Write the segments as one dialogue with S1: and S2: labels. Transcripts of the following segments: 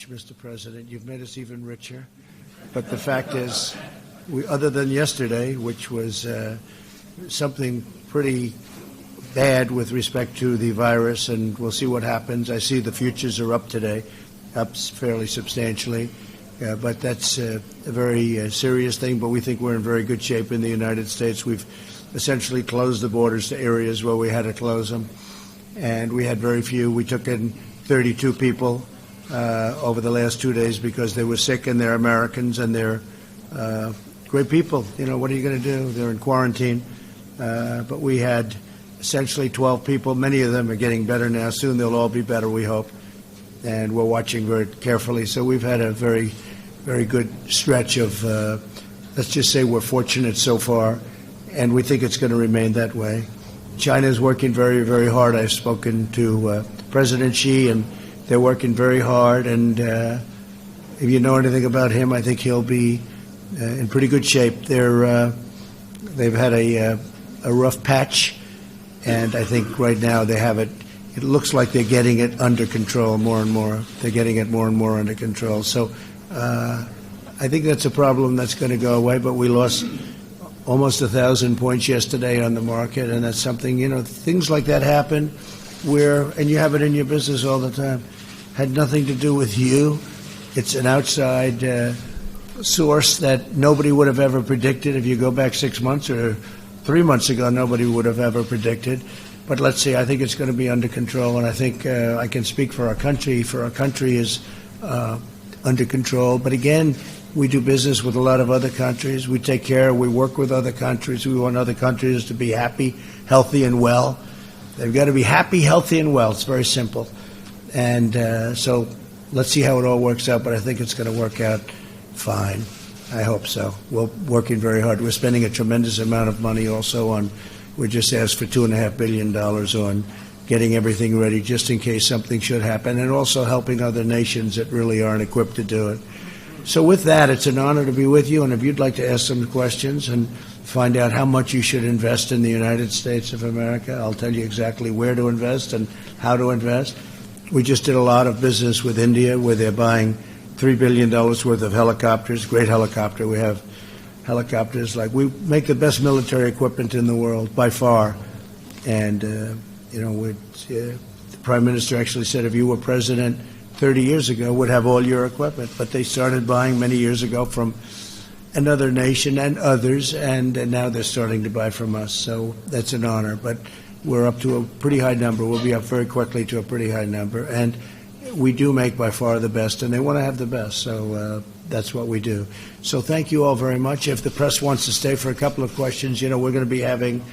S1: much, Mr. President. You've made us even richer. But the fact is, other than yesterday, which was something pretty bad with respect to the virus, and we'll see what happens. I see the futures are up today, up fairly substantially. But that's a very serious thing, but we think we're in very good shape in the United States. We've essentially closed the borders to areas where we had to close them, and we had very few. We took in 32 people over the last 2 days because they were sick, and they're Americans, and they're great people. You know, what are you going to do? They're in quarantine. But we had essentially 12 people. Many of them are getting better now. Soon they'll all be better, we hope. And we're watching very carefully. So we've had a very, very good stretch of, let's just say we're fortunate so far, and we think it's going to remain that way. China is working very, very hard. I've spoken to President Xi, and they're working very hard. And if you know anything about him, I think he'll be in pretty good shape. They've had a rough patch, and I think right now they have it. It looks like they're getting it under control more and more. They're getting it more and more under control. So I think that's a problem that's going to go away, but we lost almost 1,000 points yesterday on the market, and that's something, you know, things like that happen and you have it in your business all the time, had nothing to do with you. It's an outside source that nobody would have ever predicted. If you go back 6 months or 3 months ago, nobody would have ever predicted. But let's see, I think it's going to be under control, and I think I can speak for our country. For our country is under control. But again, we do business with a lot of other countries. We take care, we work with other countries. We want other countries to be happy, healthy, and well. They've got to be happy, healthy, and well. It's very simple. And so let's see how it all works out, but I think it's going to work out fine. I hope so. We're working very hard. We're spending a tremendous amount of money also on, we just asked for $2.5 billion on getting everything ready just in case something should happen, and also helping other nations that really aren't equipped to do it. So with that, it's an honor to be with you, and if you'd like to ask some questions and find out how much you should invest in the United States of America, I'll tell you exactly where to invest and how to invest. We just did a lot of business with India where they're buying $3 billion worth of helicopters, great helicopter. We have helicopters we make the best military equipment in the world by far. And, the Prime Minister actually said if you were president 30 years ago, would have all your equipment. But they started buying many years ago from another nation and others, and now they're starting to buy from us. So that's an honor. But we're up to a pretty high number. We'll be up very quickly to a pretty high number. And we do make by far the best, and they want to have the best. So that's what we do. So thank you all very much. If the press wants to stay for a couple of questions, we're going to be having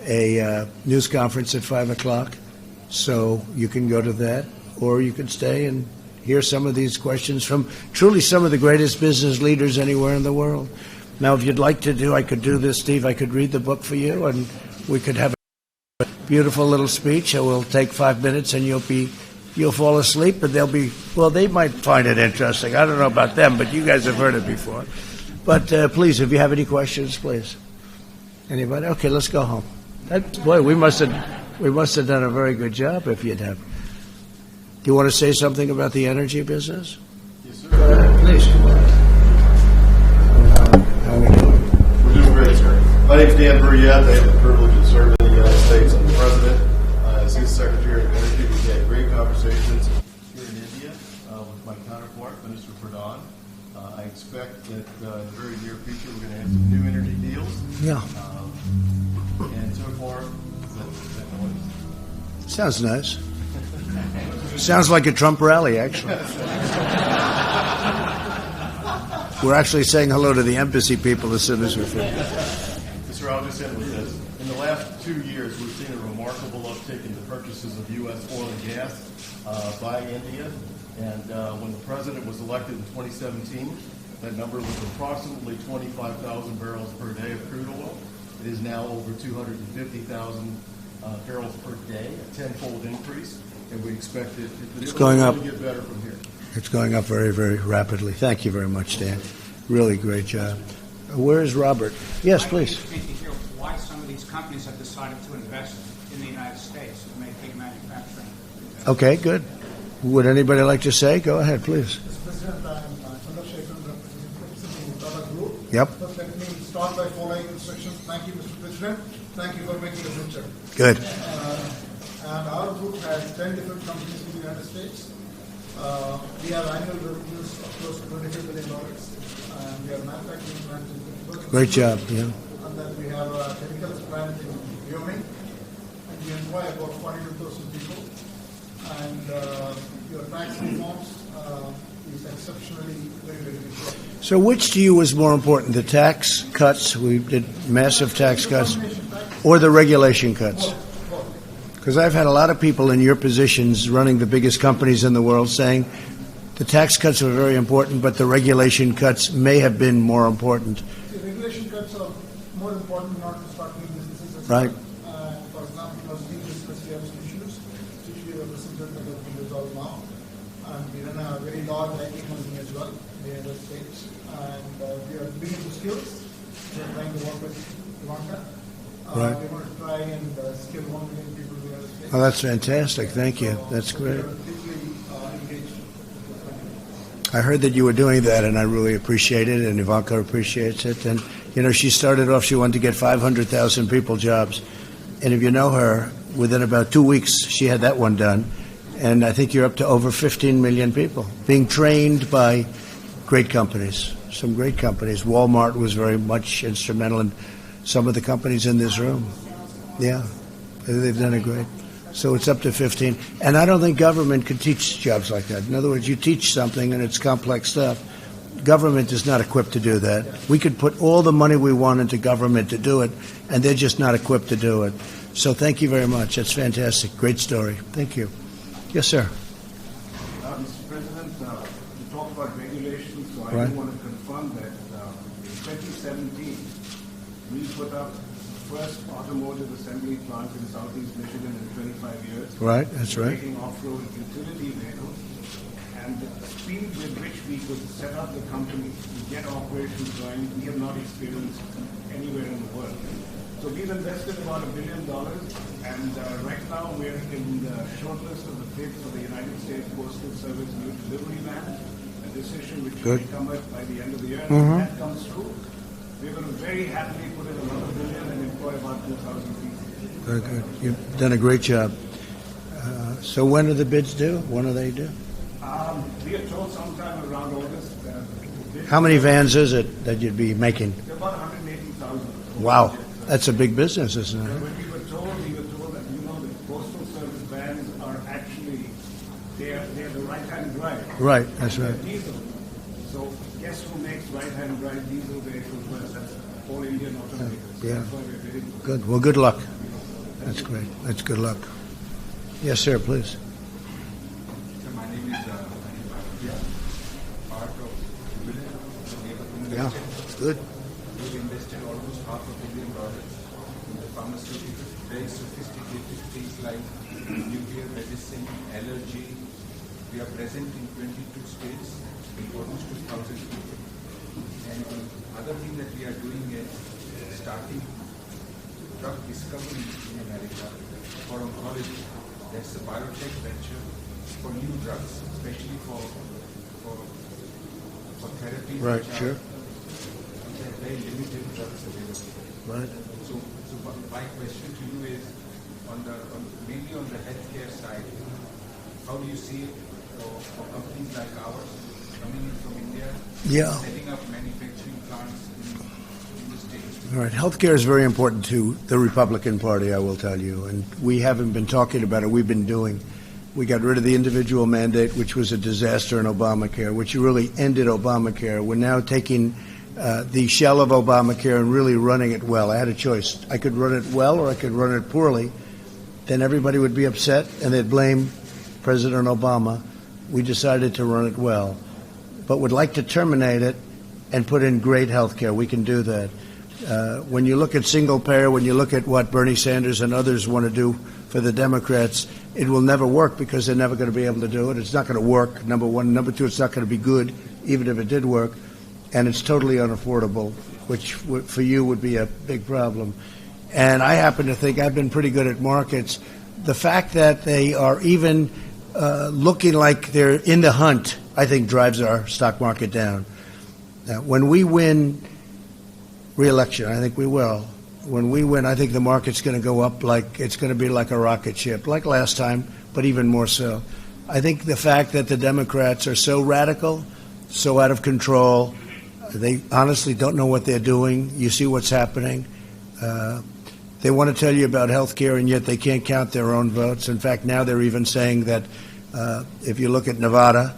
S1: a news conference at 5 o'clock. So you can go to that, or you can stay and hear some of these questions from truly some of the greatest business leaders anywhere in the world. Now, if you'd like to I could do this, Steve. I could read the book for you, and we could have a beautiful little speech. It will take 5 minutes, and you'll fall asleep, but they might find it interesting. I don't know about them, but you guys have heard it before. But please, if you have any questions, please. Anybody? Okay, let's go home. Boy, we must have done a very good job if you'd have. Do you want to say something about the energy business?
S2: Yes, sir.
S1: Please.
S2: How are we doing? We're doing great, sir. My name's Dan Brouillette. I have the privilege of serving in the United States. I'm the president. As his Secretary of Energy, we've had great conversations here in India with my counterpart, Minister Pradhan. I expect that in the very near future we're going to have some new energy deals.
S1: Yeah.
S2: And so far, that noise.
S1: Sounds nice. Sounds like a Trump rally, actually. We're actually saying hello to the embassy people as soon as we finish.
S2: Mr. I'll just end with this. In the last 2 years, we've seen a remarkable uptick in the purchases of U.S. oil and gas by India. And when the president was elected in 2017, that number was approximately 25,000 barrels per day of crude oil. It is now over 250,000 barrels per day, a tenfold increase. And we expect it to get better from here.
S1: It's going up very, very rapidly. Thank you very much, Dan. Really great job. Where is Robert? Yes, please.
S3: I'd like to hear why some of these companies have decided to invest in the United States to make big manufacturing.
S1: Okay, good. Would anybody like to say? Go ahead, please.
S4: President. I'm Chandrasekharan, representing Tata Group.
S1: Yep.
S4: But let me start by following instructions. Thank you, Mr. President. Thank you for making a picture.
S1: Good.
S4: And our group has 10 different companies in the United States. We have annual revenues of close to $25 billion. And we have manufacturing plants in
S1: Great job. Yeah.
S4: And then we have a chemicals plant in Wyoming. And we employ about 42,000 people. And your tax reforms is exceptionally very, very good.
S1: So which to you was more important, the tax cuts, we did massive tax cuts, or the regulation cuts? Because I've had a lot of people in your positions running the biggest companies in the world saying the tax cuts were very important, but the regulation cuts may have been more important.
S4: The regulation cuts are more important not to start new businesses. As
S1: Right.
S4: well. For example, as new business, we have some issues which we have presented that have been resolved now. And we run a very large IT company as well in the United States. And we are bringing the skills. We are trying to work with Ivanka.
S1: Right.
S4: We want to try and skill 1 million people in the United States.
S1: Oh, that's fantastic. Thank you. That's
S4: So
S1: great.
S4: We are deeply engaged with the company.
S1: I heard that you were doing that, and I really appreciate it, and Ivanka appreciates it. And, you know, she started off, she wanted to get 500,000 people jobs. And if you know her, within about 2 weeks, she had that one done. And I think you're up to over 15 million people being trained by great companies, some great companies. Walmart was very much instrumental in some of the companies in this room. Yeah, they've done it great. So it's up to 15. And I don't think government could teach jobs like that. In other words, you teach something and it's complex stuff. Government is not equipped to do that. We could put all the money we want into government to do it, and they're just not equipped to do it. So thank you very much. That's fantastic. Great story. Thank you. Yes, sir.
S5: Mr. President, you talked about regulations, so I
S1: Right.
S5: do want to confirm that in 2017, we put up the first automotive assembly plant in Southeast Michigan in 25 years.
S1: Right, that's right.
S5: Making off-road utility vehicles. And the speed with which we could set up the company, to get operations going, we have not experienced anywhere in the world. So we've invested about $1 billion, and right now we're in the shortlist of the bid for the United States Postal Service new delivery van, a decision which
S1: Good.
S5: will come up by the end of the year.
S1: Mhm.
S5: If that comes through, we're going to very happily put in another $1 billion and employ about 2,000 people.
S1: Very good. You've done a great job. So when are the bids due? When are they due?
S5: We are told sometime around August.
S1: How many vans is it that you'd be making?
S5: They're about 180,000.
S1: Wow, that's a big business, isn't it?
S5: When we were told that, the Postal Service vans are actually, they're the right-hand drive.
S1: Right, that's right.
S5: They're diesel. So guess who makes right-hand drive diesel vehicles? Well, that's all Indian automakers.
S1: Yeah.
S5: That's why we're bidding for it.
S1: Good. Well, good luck. That's great. That's good luck. Yes, sir, please.
S6: So my name is part of
S1: Yeah, good.
S6: We've invested almost $500 million in the pharmaceuticals, very sophisticated things like nuclear medicine, allergy. We are present in 22 states with almost 2,000 people. And the other thing that we are doing is starting drug discovery in America for oncology. That's a biotech venture for new drugs, especially for therapies.
S1: Right,
S6: which
S1: sure.
S6: There are very limited drugs available.
S1: Right.
S6: So my question to you is, mainly on the healthcare side, how do you see it for companies like ours coming in from India,
S1: Yeah.
S6: setting up manufacturing plants in the States?
S1: All right. Healthcare is very important to the Republican Party, I will tell you. And we haven't been talking about it. We've been doing. We got rid of the individual mandate, which was a disaster in Obamacare, which really ended Obamacare. We're now taking the shell of Obamacare and really running it well. I had a choice. I could run it well or I could run it poorly. Then everybody would be upset and they'd blame President Obama. We decided to run it well, but would like to terminate it and put in great health care. We can do that. When you look at single payer, when you look at what Bernie Sanders and others want to do for the Democrats, it will never work because they're never going to be able to do it. It's not going to work, number one. Number two, it's not going to be good, even if it did work. And it's totally unaffordable, which for you would be a big problem. And I happen to think I've been pretty good at markets. The fact that they are even looking like they're in the hunt I think drives our stock market down. Now, when we win re-election, I think we will. When we win, I think the market's going to go up like it's going to be like a rocket ship, like last time, but even more so. I think the fact that the Democrats are so radical, so out of control, they honestly don't know what they're doing. You see what's happening. They want to tell you about health care, and yet they can't count their own votes. In fact, now they're even saying that if you look at Nevada,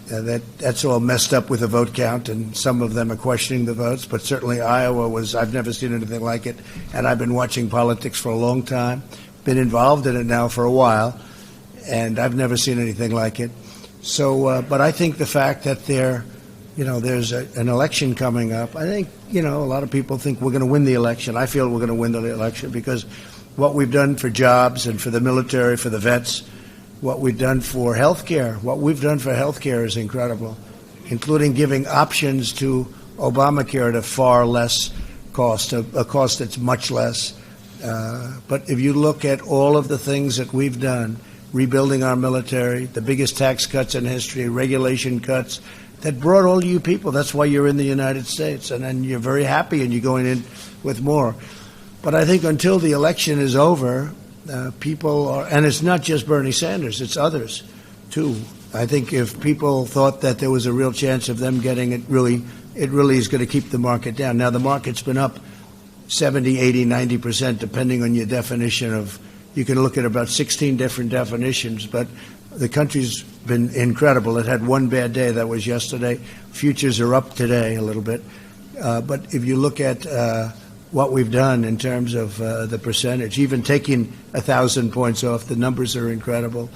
S1: that's all messed up with the vote count, and some of them are questioning the votes. But certainly Iowa I've never seen anything like it, and I've been watching politics for a long time, been involved in it now for a while, and I've never seen anything like it. So, but I think the fact that there's an election coming up, I think, a lot of people think we're going to win the election. I feel we're going to win the election because what we've done for jobs and for the military, for the vets, what we've done for health care. What we've done for health care is incredible, including giving options to Obamacare at a far less cost, a cost that's much less. But if you look at all of the things that we've done, rebuilding our military, the biggest tax cuts in history, regulation cuts, that brought all you people. That's why you're in the United States, and then you're very happy and you're going in with more. But I think until the election is over, people are, and it's not just Bernie Sanders, it's others too. I think if people thought that there was a real chance of them getting it really is going to keep the market down. Now, the market's been up 70, 80, 90%, depending on your definition of, you can look at about 16 different definitions, but the country's been incredible. It had one bad day, that was yesterday. Futures are up today a little bit. But if you look at what we've done in terms of the percentage, even taking 1,000 points off, the numbers are incredible.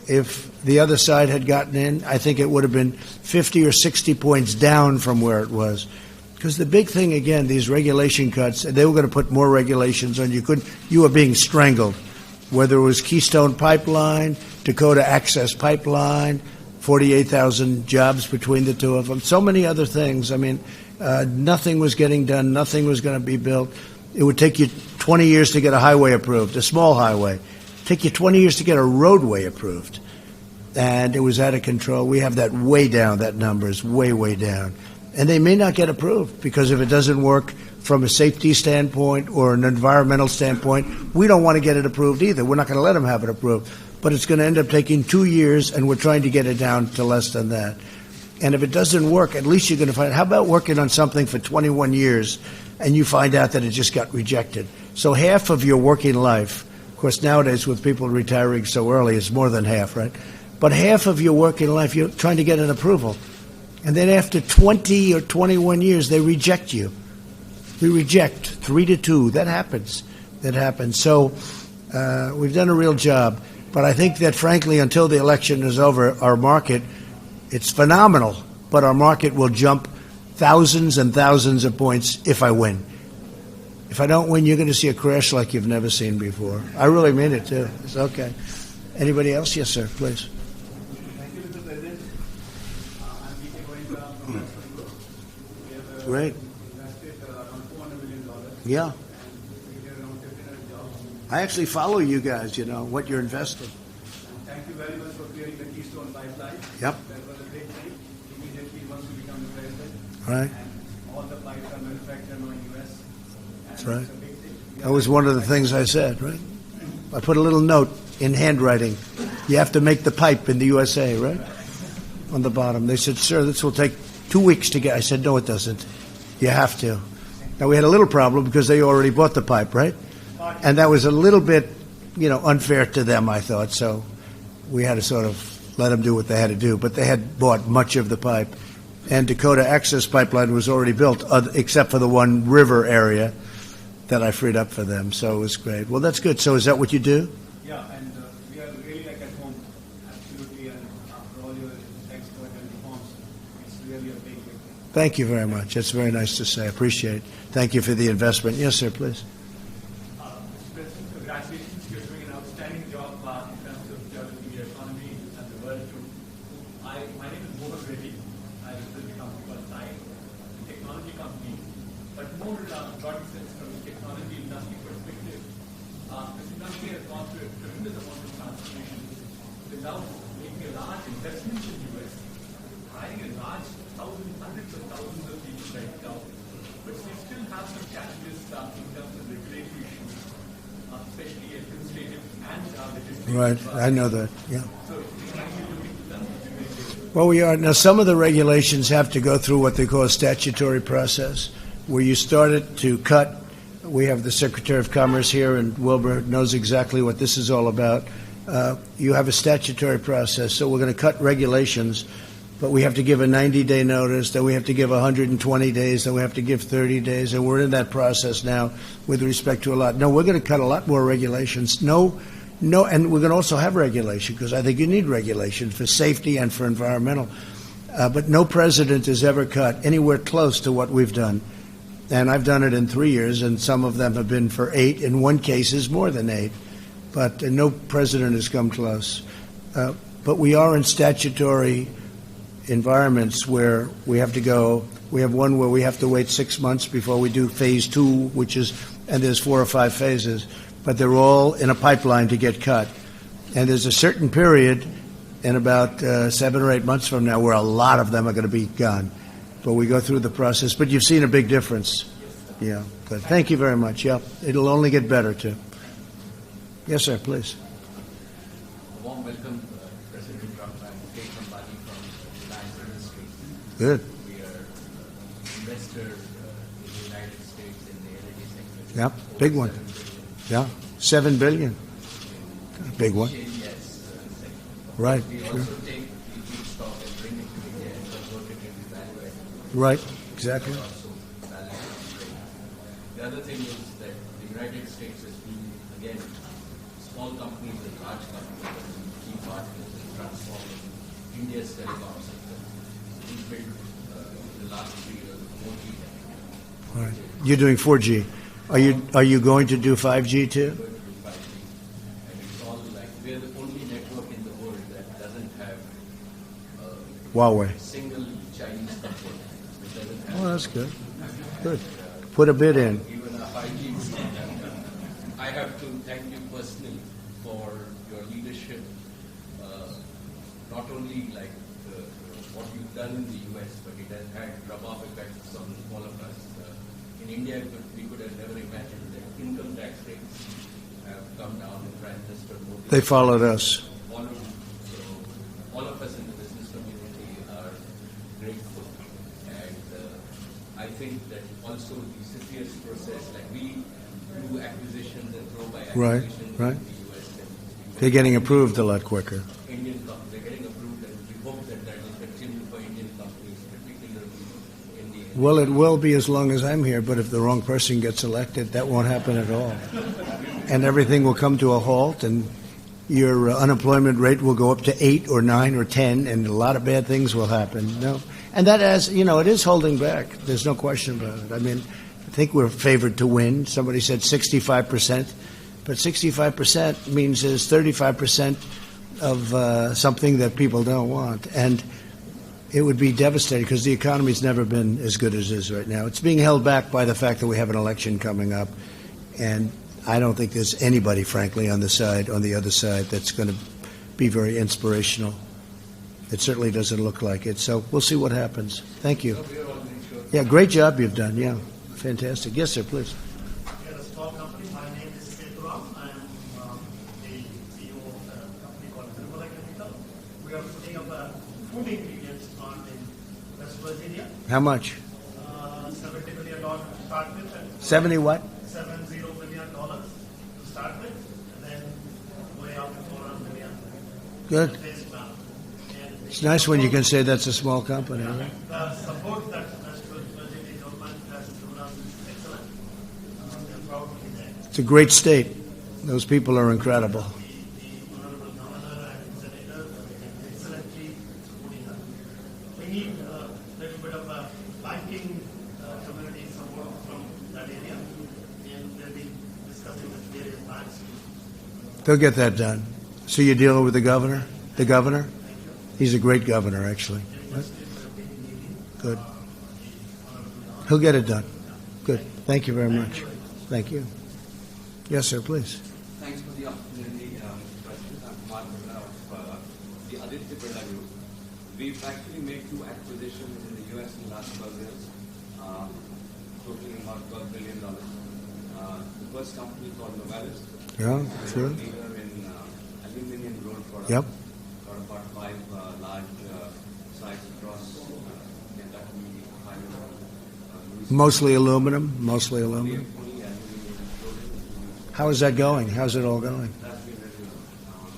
S1: If the other side had gotten in, I think it would have been 50 or 60 points down from where it was. Because the big thing, again, these regulation cuts, they were going to put more regulations on you. You were being strangled, whether it was Keystone Pipeline, Dakota Access Pipeline, 48,000 jobs between the two of them, so many other things. I mean, nothing was getting done. Nothing was going to be built. It would take you 20 years to get a highway approved, a small highway. Take you 20 years to get a roadway approved. And it was out of control. We have that way down. That number is way, way down. And they may not get approved because if it doesn't work from a safety standpoint or an environmental standpoint, we don't want to get it approved either. We're not going to let them have it approved. But it's going to end up taking 2 years, and we're trying to get it down to less than that. And if it doesn't work, at least you're going to find, how about working on something for 21 years and you find out that it just got rejected? So half of your working life, of course, nowadays with people retiring so early, it's more than half, right? But half of your working life, you're trying to get an approval. And then after 20 or 21 years, they reject you. We reject 3-2. That happens. So we've done a real job. But I think that, frankly, until the election is over, our market, it's phenomenal. But our market will jump thousands and thousands of points if I win. If I don't win, you're going to see a crash like you've never seen before. I really mean it, too. It's okay. Anybody else? Yes, sir, please.
S3: Thank you, Mr. President. I'm P.K. Goenka from Western Group. We have
S1: Great.
S3: invested around $400 million.
S1: Yeah.
S3: And we have around 1,500 jobs.
S1: I actually follow you guys, what you're investing.
S3: Thank you very much for clearing the Keystone Pipeline.
S1: Yep.
S3: That was a big thing. Immediately once you become the president.
S1: Right.
S3: And all the pipes are manufactured in the U.S.
S1: That's right.
S3: It's a big thing.
S1: That was one of the things I said, right? I put a little note in handwriting. You have to make the pipe in the USA, right? On the bottom. They said, sir, this will take 2 weeks to get. I said, no, it doesn't. You have to. Now, we had a little problem because they already bought the pipe, right? And that was a little bit, unfair to them, I thought. So we had to sort of let them do what they had to do. But they had bought much of the pipe. And Dakota Access Pipeline was already built, except for the one river area that I freed up for them. So it was great. Well, that's good. So is that what you do?
S3: Yeah, and we are really like at home, absolutely, and after all your expert and reforms, it's really a big thing.
S1: Thank you very much. That's very nice to say. I appreciate it. Thank you for the investment. Yes, sir, please.
S3: Mr. President, congratulations. You're doing an outstanding job in terms of developing the economy and the world too. My name is Mohan Reddy. I represent a company called Sai, a technology company, but more broadly sense from the technology industry perspective. This industry has gone through a tremendous amount of transformation without making a large investment in the U.S. hundreds of thousands of people right now, but we still have some challenges in terms of regulatory issues, especially administrative and legislative.
S1: Right, I know that, yeah.
S3: So we are looking to them.
S1: Well, we are. Now, some of the regulations have to go through what they call a statutory process, where you start it to cut. We have the Secretary of Commerce here, and Wilbur knows exactly what this is all about. You have a statutory process, so we're going to cut regulations, but we have to give a 90-day notice, then we have to give 120 days, then we have to give 30 days, and we're in that process now with respect to a lot. No, we're going to cut a lot more regulations. No, and we're going to also have regulation, because I think you need regulation for safety and for environmental. But no president has ever cut anywhere close to what we've done. And I've done it in 3 years, and some of them have been for 8. In one case, is more than 8. But no president has come close. But we are in statutory environments where we have to go. We have one where we have to wait 6 months before we do phase 2, and there's 4 or 5 phases. But they're all in a pipeline to get cut. And there's a certain period in about 7 or 8 months from now where a lot of them are going to be gone. But we go through the process. But you've seen a big difference. Yeah, good. Thank you very much. Yeah, it'll only get better, too. Yes, sir, please.
S7: A warm welcome, President Trump. I'm Kate Ambani from Reliance Industries.
S1: Good.
S7: We are investor in the United States in the energy sector.
S1: Yeah, big one. Yeah, $7 billion. Big one.
S7: Yes,
S1: Right,
S7: we
S1: sure.
S7: also take the feedstock and bring it to India and convert it into value added.
S1: Right, exactly.
S7: Also value added. The other thing is that the United States has been, again, small companies and large companies have been key partners in transforming India's telecom sector. We built in the last 3 years 4G technology.
S1: All right. You're doing 4G. Are you going to do 5G too?
S7: We're going to do 5G. And it's all like, we're the only network in the world that doesn't have
S1: Huawei.
S7: a single Chinese component. It doesn't have
S1: Oh, that's good. Good. Put a bid in.
S7: even a 5G. I have to thank you personally for your leadership, not only like what you've done in the US, but it has had rub-off effects on all of us. In India, we could have never imagined that income tax rates have come down and Prime Minister Modi
S1: They followed us.
S7: followed. So all of us in the business community are grateful. And I think that also the CFIUS process, like we do acquisitions and throw by
S1: Right,
S7: acquisitions
S1: right.
S7: in the US. And
S1: They're getting approved a lot quicker.
S7: Indian companies, they're getting approved, and we hope that that will continue for Indian companies, particularly in the
S1: Well, it will be as long as I'm here, but if the wrong person gets elected, that won't happen at all. And everything will come to a halt, and your unemployment rate will go up to 8 or 9 or 10, and a lot of bad things will happen. No, and that, as you know, it is holding back. There's no question about it. I mean, I think we're favored to win. Somebody said 65%, but 65% means there's 35% of something that people don't want, and it would be devastating because the economy's never been as good as it is right now. It's being held back by the fact that we have an election coming up, and I don't think there's anybody, frankly, on the other side, that's going to be very inspirational. It certainly doesn't look like it. So we'll see what happens. Thank you. Yeah, great job you've done. Yeah, fantastic. Yes, sir, please.
S8: We are a small company. My name is Keturam. I am the CEO of a company called Nirmala Chemical. We are putting up a food ingredients plant in West Virginia.
S1: How much?
S8: $70 million to start with. And
S1: 70 what?
S8: $70 million to start with, and then going up to $400 million.
S1: Good.
S8: Phase plant. And
S1: It's nice when you can say that's a small company. Right?
S8: the support that West Virginia government has given us is excellent. I'm proud to be there.
S1: It's a great state. Those people are incredible.
S8: The Honorable Governor and Senator excellently supporting us. We need a little bit of a banking community support from that area, and we'll be discussing with various banks.
S1: They'll get that done. So you're dealing with the governor? The governor? He's a great governor, actually. Good. He'll get it done. Good. Thank you very much. Thank you. Yes, sir, please.
S9: Thanks for the opportunity, Mr. President. I'm Kumar Birla of the Aditya Birla Group. We've actually made 2 acquisitions in the US in the last 12 years, totaling about $12 billion. The first company called Novelis,
S1: Yeah,
S9: a
S1: sure.
S9: leader in aluminum rolled products.
S1: Yep.
S9: Got about 5 large sites across Kentucky, Ohio, Louisiana.
S1: Mostly aluminum. Mostly aluminum.
S9: Only aluminum rolling.
S1: How is that going? How's it all going?
S9: That's been very well.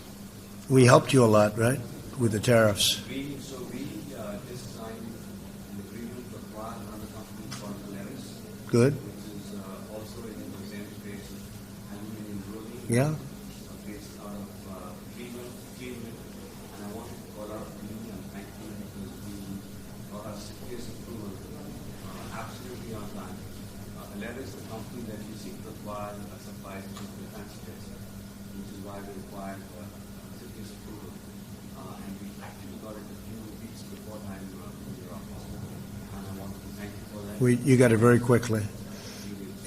S1: We helped you a lot, right, with the tariffs.
S9: We just signed an agreement to acquire another company called Polaris,
S1: Good.
S9: which is also in the same space of aluminum rolling.
S1: Yeah.
S9: Based out of Cleveland. And I want to call out Lee and thank you because we got our CPS approval absolutely on time. Polaris, the company that we seek to acquire, supplies to the defense space, which is why we required CPS approval. And we actually got it a few weeks before time from your office. And I want to thank you for that.
S1: You got it very quickly.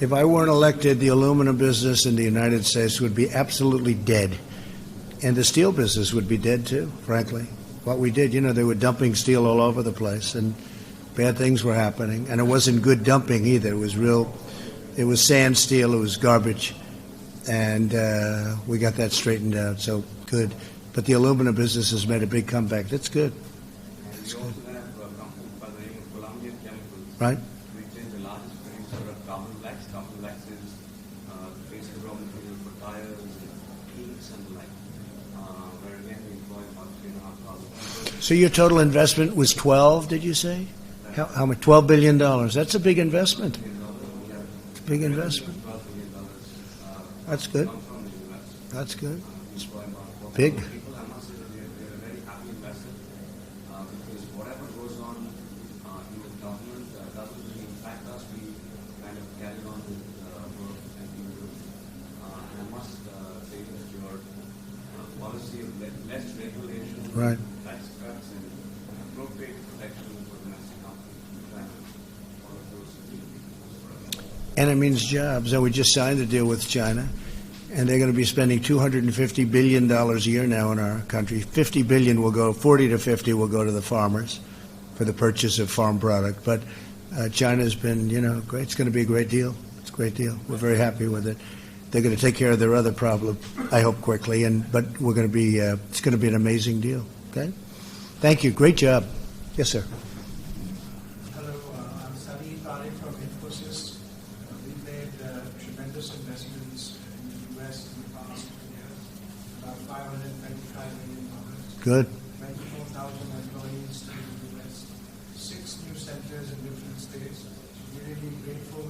S1: If I weren't elected, the aluminum business in the United States would be absolutely dead. And the steel business would be dead too, frankly. What we did, they were dumping steel all over the place and bad things were happening. And it wasn't good dumping either. It was sand steel, it was garbage. And we got that straightened out, so good. But the aluminum business has made a big comeback. That's good.
S9: And we also have a company by the name of Columbia Chemicals.
S1: Right?
S9: Which is the largest producer of carbon black. Carbon black is the basic raw material for tires and inks and the like. Where again we employ about 3,500 people.
S1: So your total investment was 12, did you say? How much? $12 billion. That's a big investment. It's a big investment.
S9: $12 billion.
S1: That's good.
S9: Come from the US.
S1: That's good.
S9: We employ about 4,000
S1: Big.
S9: people. I must say that we are a very happy investor because whatever goes on in the government doesn't really impact us. We kind of carry on with work and we do. And I must say that your policy of less regulation,
S1: Right.
S9: tax cuts, and appropriate protection for domestic companies, all of those things for us.
S1: And it means jobs. And we just signed a deal with China, and they're going to be spending $250 billion a year now in our country. 40 to 50 will go to the farmers for the purchase of farm product. But China's been, great. It's going to be a great deal. It's a great deal. We're very happy with it. They're going to take care of their other problem, I hope, quickly. But we're going to be. It's going to be an amazing deal. Okay. Thank you. Great job. Yes, sir.
S4: Hello, I'm Sari Parekh from Infosys. We've made tremendous investments in the U.S. in the past 2 years, about $525 million.
S1: Good.
S4: 24,000 employees in the U.S., 6 new centers in different states. We're really grateful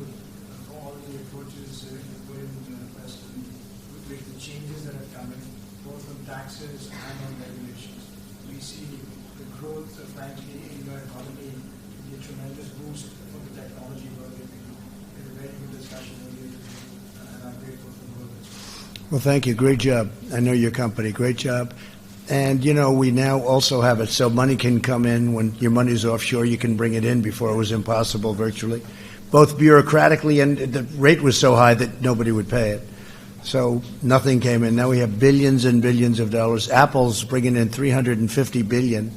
S4: for all the approaches you put in, President, with the changes that have come in, both on taxes and on regulations. We see the growth, frankly, in your economy to be a tremendous boost for the technology work that we do. We had a very good discussion earlier today, and I'm grateful for the work.
S1: Well, thank you. Great job. I know your company. Great job. And, we now also have it so money can come in. When your money's offshore, you can bring it in. Before it was impossible virtually, both bureaucratically, and the rate was so high that nobody would pay it. So nothing came in. Now we have billions and billions of dollars. Apple's bringing in $350 billion,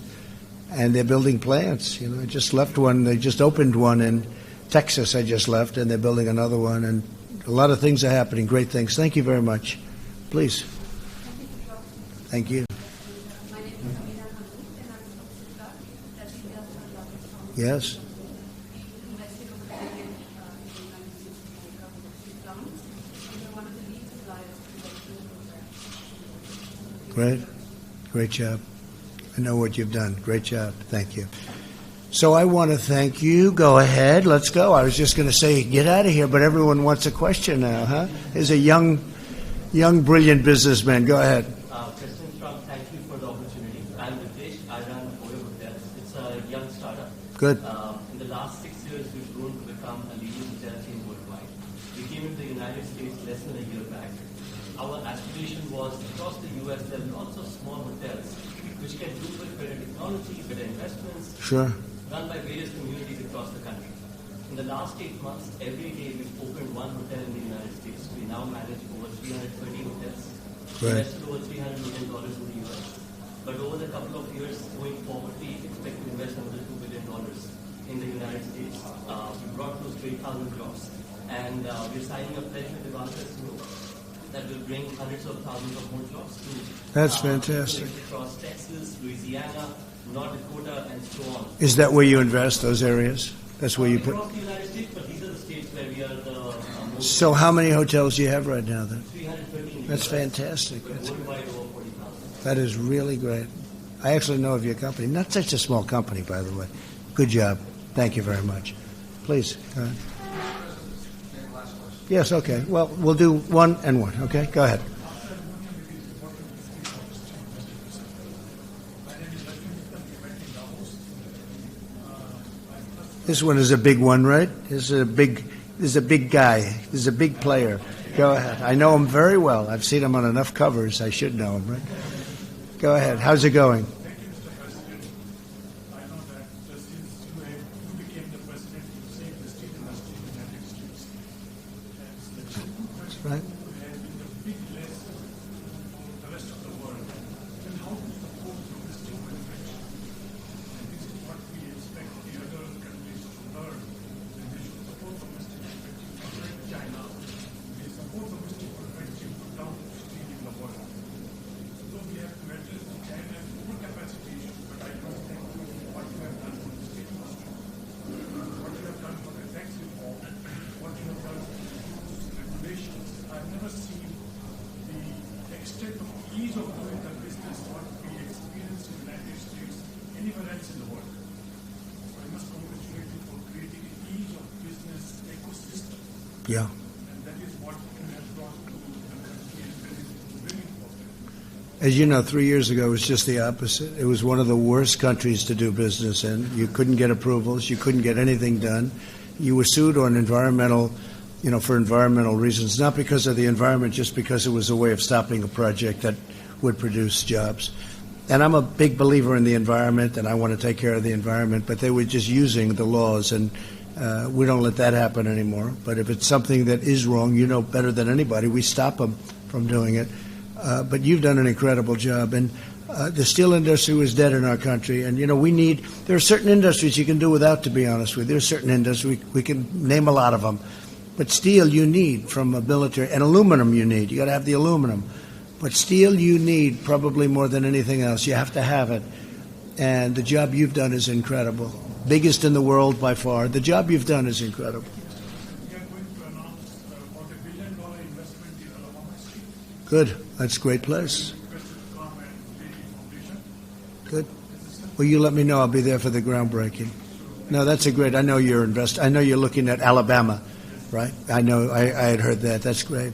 S1: and they're building plants. I just left one. They just opened one in Texas. I just left, and they're building another one. And a lot of things are happening. Great things. Thank you very much. Please. Thank you.
S10: My name is Amina Hamid, and I'm from Stuttgart. That's India's third largest pharma.
S1: Yes.
S10: We invested over $1 billion in the United States of America with a few plants, and we're one of the lead suppliers to the vaccine program.
S1: Great. Great job. I know what you've done. Great job. Thank you. So I want to thank you. Go ahead. Let's go. I was just going to say, get out of here, but everyone wants a question now, huh? There's a young, brilliant businessman. Go ahead.
S11: President Trump, thank you for the opportunity. I'm Ritesh. I run Oyo Hotels. It's a young startup.
S1: Good.
S11: In the last 6 years, we've grown to become a leading hotel chain worldwide. We came into the United States less than a year back. Our aspiration was across the U.S. there are lots of small hotels which can do with better technology, better investments,
S1: Sure.
S11: run by various communities across the country. In the last 8 months, every day we've opened one hotel in the United States. We now manage over 330 hotels. We
S1: Right.
S11: invested over $300 million in the US. But over the couple of years going forward, we expect to invest another $2 billion in the We brought close to 8,000 jobs. And we're signing a pledge with Ivanka that will bring hundreds of thousands of more jobs to
S1: That's fantastic.
S11: across Texas, Louisiana, North Dakota, and so on.
S1: Is that where you invest, those areas? That's where you put...
S11: Across the United States, but these are the states where we are the most.
S1: So how many hotels do you have right now, then?
S11: 313.
S1: That's fantastic.
S11: We're worldwide over 40,000.
S1: That is really great. I actually know of your company. Not such a small company, by the way. Good job. Thank you very much. Please, go ahead. Yes, okay. Well, we'll do one and one, okay? Go ahead. This one is a big one, right? This is a big guy. This is a big player. Go ahead. I know him very well. I've seen him on enough covers. I should know him, right? Go ahead. How's it going?
S3: Thank you, Mr. President. I know that since you became the president, you saved the steel industry in the United States.
S1: That's right.
S3: Has been the big lesson for the rest of the world. And how to support domestic manufacturing. And this is what we expect the other countries to learn. And they should support domestic manufacturing, like China. They support domestic manufacturing to downstream in the world. So we have to address the China's overcapacity issue, but I don't think what you have done for the steel industry, what you have done for the tax reform, what you have done for the regulations. I've never seen the extent of ease of doing the business what we experience in the United States anywhere else in the world. So I must congratulate you for creating an ease of business ecosystem.
S1: Yeah.
S3: And that is what you have brought to the country, and that is really important.
S1: As you know, 3 years ago, it was just the opposite. It was one of the worst countries to do business in. You couldn't get approvals. You couldn't get anything done. You were sued on for environmental reasons, not because of the environment, just because it was a way of stopping a project that would produce jobs. And I'm a big believer in the environment, and I want to take care of the environment, but they were just using the laws, and we don't let that happen anymore. But if it's something that is wrong, you know better than anybody, we stop them from doing it. But you've done an incredible job, and the steel industry was dead in our country. And there are certain industries you can do without, to be honest with you. There are certain industries we can name a lot of them, but steel you need from a military, and aluminum you need. You got to have the aluminum, but steel you need probably more than anything else. You have to have it, and the job you've done is incredible. Biggest in the world by far. The job you've done is incredible.
S3: We are going to announce about $1 billion investment in Alabama Street.
S1: Good. That's a great place.
S3: Requested to come and lead the foundation.
S1: Good. Well, you let me know. I'll be there for the groundbreaking. No, that's a great. I know you're I know you're looking at Alabama, right? I know. I had heard that. That's great.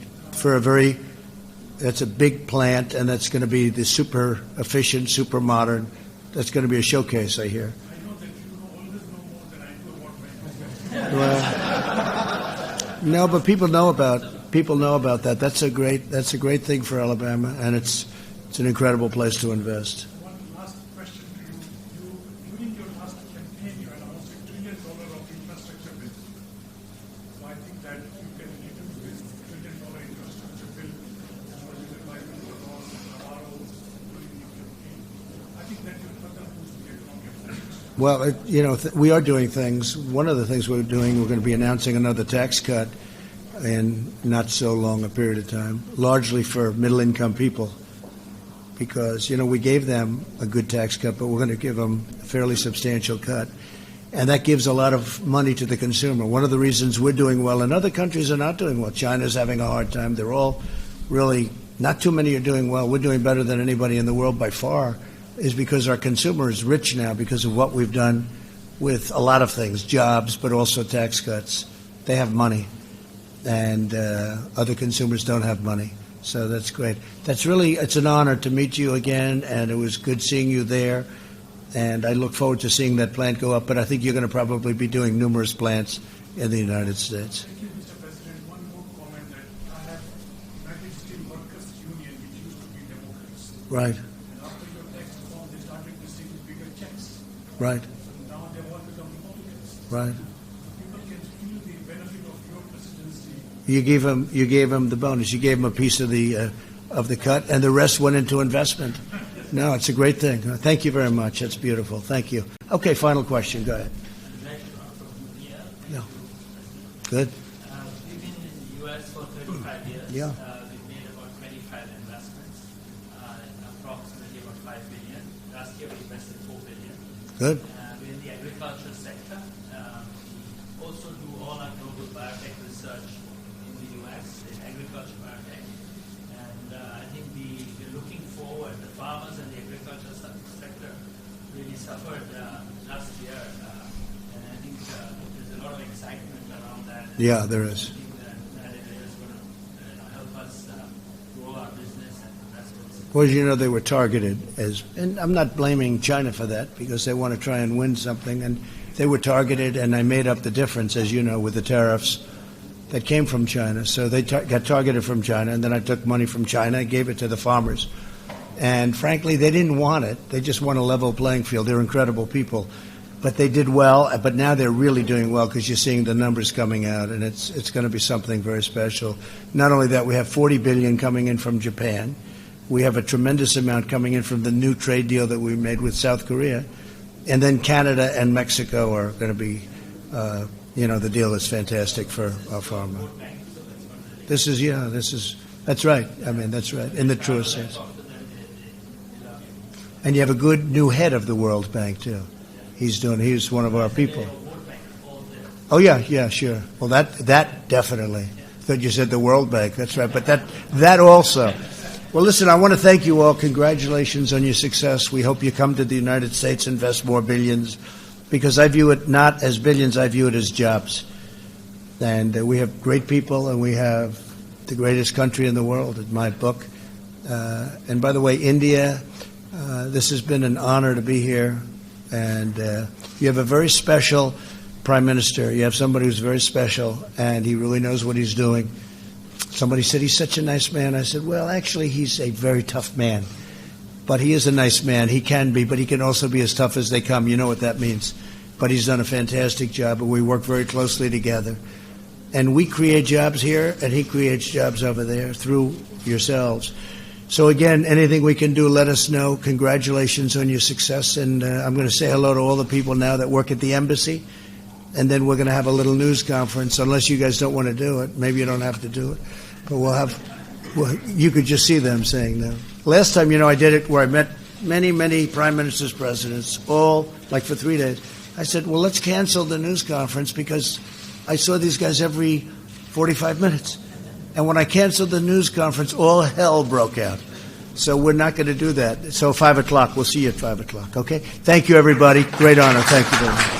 S1: That's a big plant, and that's going to be the super efficient, super modern. That's going to be a showcase, I hear.
S3: I know that you always know more than I do about my
S1: Well, no, but people know about that. That's a great thing for Alabama, and it's an incredible place to invest.
S3: One last question to you. During your last campaign, you announced $1 trillion of infrastructure bill. So I think that you can reduce this $1 trillion infrastructure bill by tomorrow during your campaign. I think that will further boost the economic.
S1: Well, we are doing things. One of the things we're doing, we're going to be announcing another tax cut in not so long a period of time, largely for middle-income people, because, we gave them a good tax cut, but we're going to give them a fairly substantial cut. And that gives a lot of money to the consumer. One of the reasons we're doing well and other countries are not doing well, China's having a hard time. They're all really, not too many are doing well. We're doing better than anybody in the world by far, is because our consumer is rich now because of what we've done with a lot of things, jobs, but also tax cuts. They have money, and other consumers don't have money. So that's great. It's an honor to meet you again, and it was good seeing you there. And I look forward to seeing that plant go up, but I think you're going to probably be doing numerous plants in the United States.
S3: Thank you, Mr. President. One more comment that I have United Steel Workers Union, which used to be Democrats.
S1: Right,
S3: And after your tax reform, they started receiving bigger checks.
S1: right,
S3: So now they've all become Republicans.
S1: right.
S3: People can feel the benefit of your presidency.
S1: You gave him the bonus. You gave him a piece of the cut, and the rest went into investment. No, it's a great thing. Thank you very much. That's beautiful. Thank you. Okay, final question. Go ahead. No. Good.
S3: We've been in the U.S. for 35 years.
S1: Yeah.
S3: We've made about 25 investments, approximately about $5 billion. Last year we invested $4 billion.
S1: Good.
S3: We're in the agriculture sector. We also do all our global biotech research in the U.S. in agriculture biotech. And I think we're looking forward. The farmers and the agriculture sector really suffered last year. And I think there's a lot of excitement around that.
S1: Yeah, there is.
S3: I think that area is going to help us grow our business, and that's what's.
S1: Well, you know, they were targeted as, and I'm not blaming China for that because they want to try and win something, and they were targeted, and I made up the difference, as you know, with the tariffs that came from China. So they got targeted from China, and then I took money from China and gave it to the farmers. And frankly, they didn't want it. They just want a level playing field. They're incredible people. But they did well, but now they're really doing well because you're seeing the numbers coming out, and it's going to be something very special. Not only that, we have $40 billion coming in from Japan. We have a tremendous amount coming in from the new trade deal that we made with South Korea. And then Canada and Mexico are going to be, the deal is fantastic for our farmer. That's right. I mean, that's right, in the truest sense. And you have a good new head of the World Bank, too. He's one of our people. Oh, yeah, sure. Well, that definitely. I thought you said the World Bank. That's right. But that also. Well, listen, I want to thank you all. Congratulations on your success. We hope you come to the United States, invest more billions, because I view it not as billions, I view it as jobs. And we have great people, and we have the greatest country in the world, in my book. And by the way, India, this has been an honor to be here. And you have a very special prime minister. You have somebody who's very special, and he really knows what he's doing. Somebody said, he's such a nice man. I said, well, actually, he's a very tough man. But he is a nice man. He can be, but he can also be as tough as they come. You know what that means. But he's done a fantastic job, and we work very closely together. And we create jobs here, and he creates jobs over there through yourselves. So again, anything we can do, let us know. Congratulations on your success. And I'm going to say hello to all the people now that work at the embassy. And then we're going to have a little news conference, unless you guys don't want to do it. Maybe you don't have to do it. But you could just see them saying no. Last time, I did it where I met many, many prime ministers, presidents, all like for 3 days. I said, well, let's cancel the news conference because I saw these guys every 45 minutes. And when I canceled the news conference, all hell broke out. So we're not going to do that. So 5 o'clock, we'll see you at 5 o'clock, okay? Thank you, everybody. Great honor. Thank you very much.